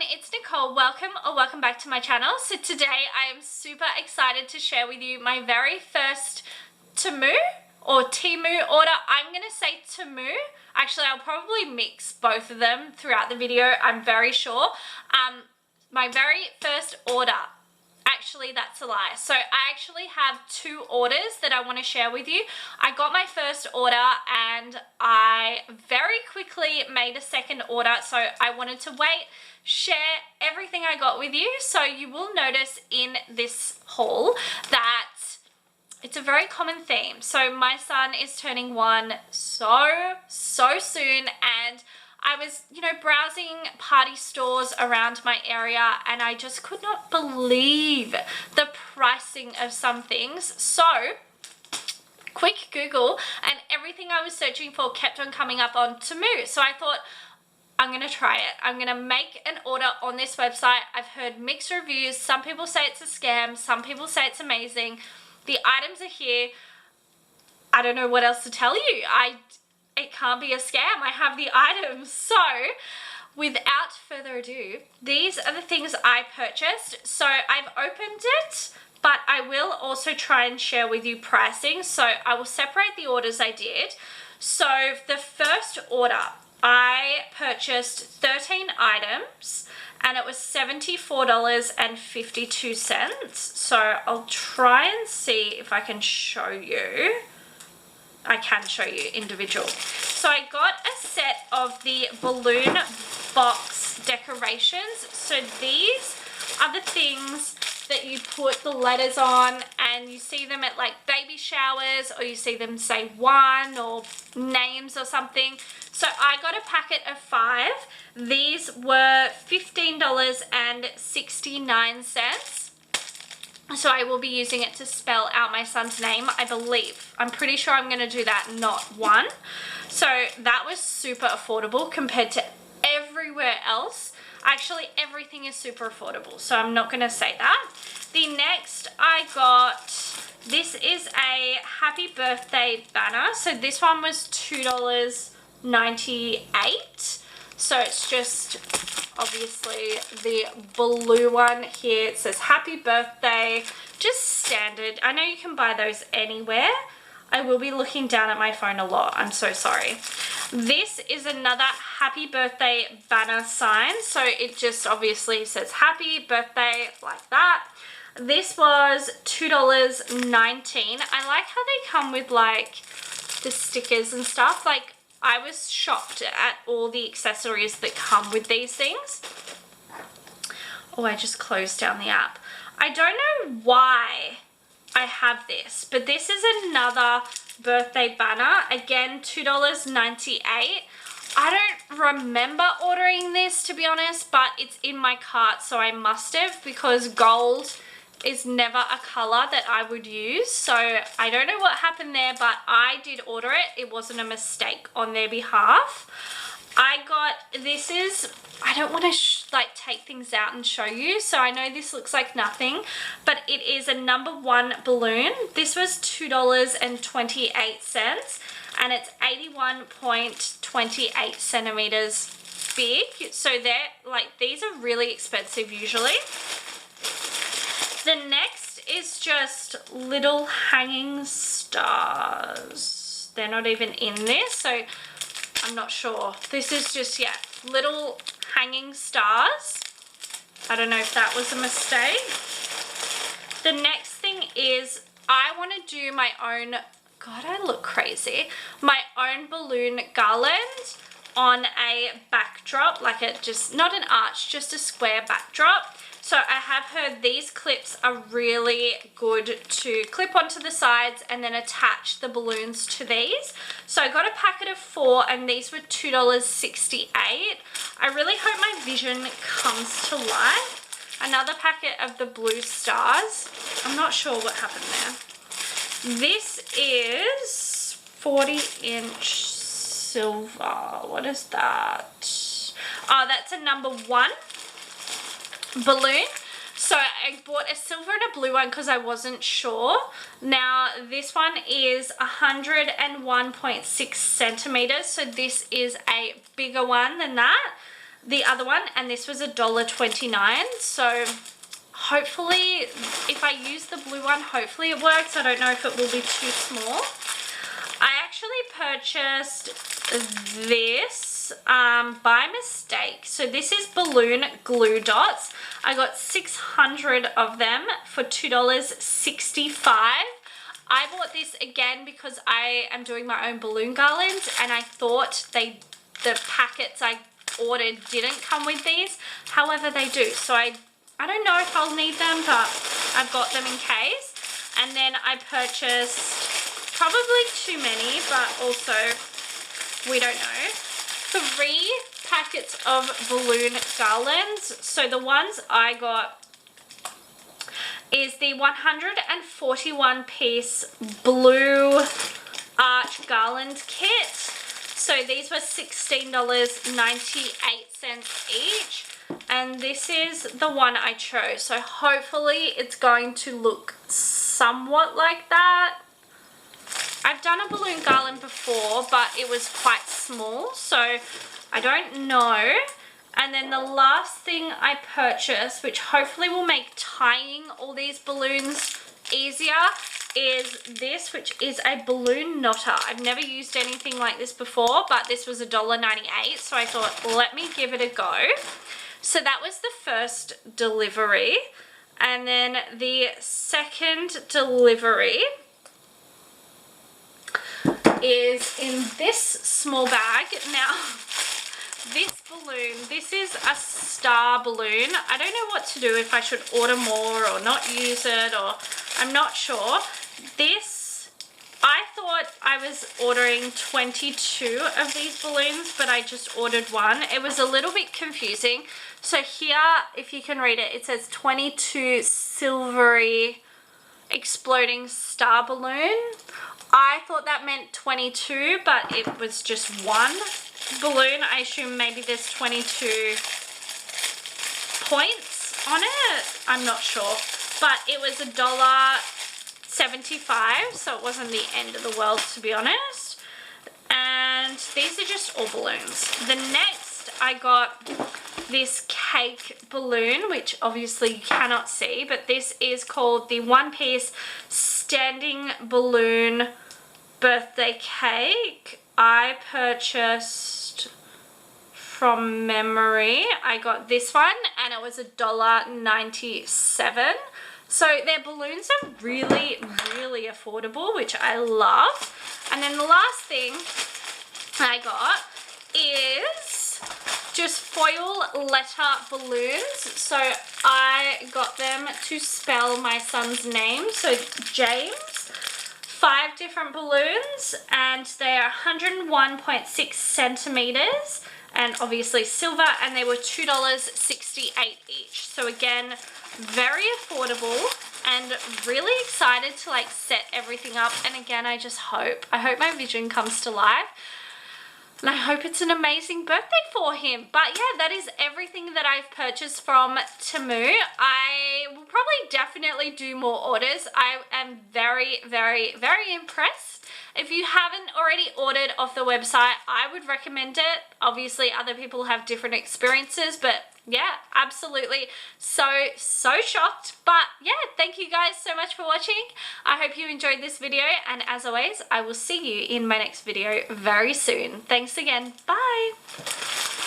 it's Nicole. Welcome back to my channel. So today I am super excited to share with you my very first TEMU or TEMU order. I'm gonna say TEMU. Actually, I'll probably mix both of them throughout the video, I'm very sure. My very first order. Actually, that's a lie. So I actually have two orders that I want to share with you. I got my first order and I very quickly made a second order. So I wanted to wait, share everything I got with you. So you will notice in this haul that it's a very common theme. So my son is turning 1 so soon, and I was, browsing party stores around my area and I just could not believe the pricing of some things. So, quick Google and everything I was searching for kept on coming up on TEMU. So I thought, I'm going to try it. I'm going to make an order on this website. I've heard mixed reviews. Some people say it's a scam. Some people say it's amazing. The items are here. I don't know what else to tell you. It can't be a scam. I have the items. So without further ado, these are the things I purchased. So I've opened it, but I will also try and share with you pricing. So I will separate the orders I did. So the first order, I purchased 13 items and it was $74.52. So I'll try and see if I can show you. I can show you individual. So I got a set of the balloon box decorations. So these are the things that you put the letters on, and you see them at like baby showers, or you see them say 1 or names or something. So I got a packet of 5. These were $15.69. So I will be using it to spell out my son's name, I believe. I'm pretty sure I'm going to do that, not 1. So that was super affordable compared to everywhere else. Actually, everything is super affordable, so I'm not going to say that. The next I got, this is a happy birthday banner. So this one was $2.98. So it's just obviously the blue one here. It says happy birthday, just standard. I know you can buy those anywhere. I will be looking down at my phone a lot, I'm so sorry. This is another happy birthday banner sign. So it just obviously says happy birthday like that. This was $2.19. I like how they come with like the stickers and stuff. Like, I was shocked at all the accessories that come with these things. Oh, I just closed down the app. I don't know why I have this, but this is another birthday banner. Again, $2.98. I don't remember ordering this, to be honest, but it's in my cart, so I must have, because gold is never a color that I would use. So I don't know what happened there, but I did order it. It wasn't a mistake on their behalf. I got, this is, I don't want to take things out and show you, so I know this looks like nothing, but it is a #1 balloon. This was $2.28 and it's 81.28 centimeters big. So they're like, these are really expensive usually. The next is just little hanging stars. They're not even in this, so I'm not sure. This is just, yeah, little hanging stars. I don't know if that was a mistake. The next thing is I want to do my own, God, I look crazy, my own balloon garland on a backdrop, like a, just not an arch, just a square backdrop. So I have heard these clips are really good to clip onto the sides and then attach the balloons to these. So I got a packet of 4 and these were $2.68. I really hope my vision comes to life. Another packet of the blue stars. I'm not sure what happened there. This is 40-inch silver. What is that? Oh, that's a #1 balloon. So I bought a silver and a blue one because I wasn't sure. Now this one is 101.6 centimeters, so this is a bigger one than that. the other one, and this was $1.29. So hopefully if I use the blue one, hopefully it works. I don't know if it will be too small. I actually purchased this by mistake. So this is balloon glue dots. I got 600 of them for $2.65. I bought this again because I am doing my own balloon garlands, and I thought the packets I ordered didn't come with these. However, they do. So I don't know if I'll need them, but I've got them in case. And then I purchased probably too many, but also we don't know, 3 packets of balloon garlands. So the ones I got is the 141 piece blue arch garland kit. So these were $16.98 each, and this is the one I chose. So hopefully it's going to look somewhat like that. I've done a balloon garland before, but it was quite small, so I don't know. And then the last thing I purchased, which hopefully will make tying all these balloons easier, is this, which is a balloon knotter. I've never used anything like this before, but this was $1.98, so I thought, let me give it a go. So that was the first delivery, and then the second delivery is in this small bag. Now, this balloon, this is a star balloon. I don't know what to do, if I should order more or not use it, or I'm not sure. This, I thought I was ordering 22 of these balloons, but I just ordered one. It was a little bit confusing. So here, if you can read it, it says 22 silvery exploding star balloon. I thought that meant 22, but it was just one balloon. I assume maybe there's 22 points on it. I'm not sure. But it was $1.75, so it wasn't the end of the world, to be honest. And these are just all balloons. The next, I got this cake balloon, which obviously you cannot see, but this is called the one-piece standing balloon birthday cake. I purchased, from memory, I got this one, and it was $1.97. So their balloons are really, really affordable, which I love. And then the last thing I got is just foil letter balloons. So I got them to spell my son's name. So James, 5 different balloons, and they are 101.6 centimeters, and obviously silver, and they were $2.68 each. So again, very affordable, and really excited to like set everything up. And again, I hope my vision comes to life. And I hope it's an amazing birthday for him. But yeah, that is everything that I've purchased from TEMU. I will probably definitely do more orders. I am very, very, very impressed. If you haven't already ordered off the website, I would recommend it. Obviously, other people have different experiences, but yeah, absolutely so shocked. But yeah, thank you guys so much for watching. I hope you enjoyed this video, and as always, I will see you in my next video very soon. Thanks again. Bye.